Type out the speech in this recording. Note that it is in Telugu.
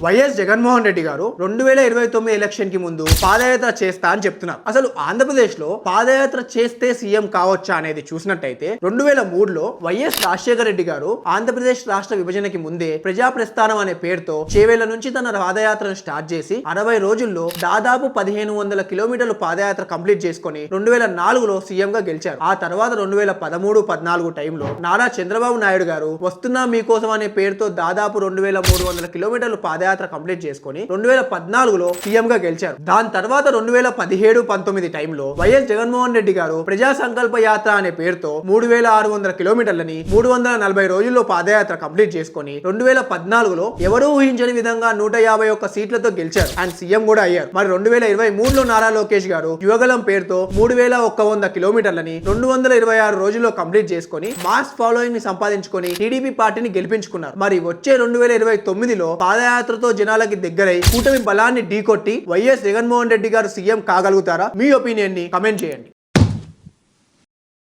వైఎస్ జగన్మోహన్ రెడ్డి గారు 2029 ఎలక్షన్ కి ముందు పాదయాత్ర చేస్తా అని చెప్తున్నారు. అసలు ఆంధ్రప్రదేశ్ లో పాదయాత్ర చేస్తే సీఎం కావచ్చా అనేది చూసినట్టయితే 2003లో వైఎస్ రాజశేఖర రెడ్డి గారు ఆంధ్రప్రదేశ్ రాష్ట్ర విభజనకి ముందే ప్రజా ప్రస్థానం అనే పేరుతో చేవేళ్ల నుంచి తన పాదయాత్రను స్టార్ట్ చేసి 60 రోజుల్లో దాదాపు 1500 కిలోమీటర్లు పాదయాత్ర కంప్లీట్ చేసుకుని 2004లో సీఎం గా గెలిచారు. ఆ తర్వాత 2013-14 టైంలో నారా చంద్రబాబు నాయుడు గారు వస్తున్నా మీకోసం అనే పేరుతో దాదాపు 2300 కిలోమీటర్లు పాదయాత్ర కంప్లీట్ చేసుకుని 2014లో సీఎం గా గెలిచారు. దాని తర్వాత 2017-19 టైంలో వైఎస్ జగన్మోహన్ రెడ్డి గారు ప్రజా సంకల్ప యాత్ర అనే పేరుతో 3600 కిలోమీటర్లని 340 రోజుల్లో పాదయాత్ర కంప్లీట్ చేసుకుని 2014లో ఎవరూ ఊహించని విధంగా 151 సీట్లతో గెలిచారు అండ్ సీఎం కూడా అయ్యారు. మరి 2023లో నారా లోకేష్ గారు యువగలం పేరుతో 3100 కిలోమీటర్లని 226 రోజుల్లో కంప్లీట్ చేసుకుని మాస్ ఫాలోయింగ్ ని సంపాదించుకొని టీడీపీ పార్టీని గెలిపించుకున్నారు. మరి వచ్చే 2029లో పాదయాత్రతో జనాలకి దగ్గరై కూటమి బలాన్ని ఢీకొట్టి వైఎస్ జగన్మోహన్ రెడ్డి గారు సీఎం కాగలుగుతారా? మీ ఒపీనియన్ ని కమెంట్ చేయండి.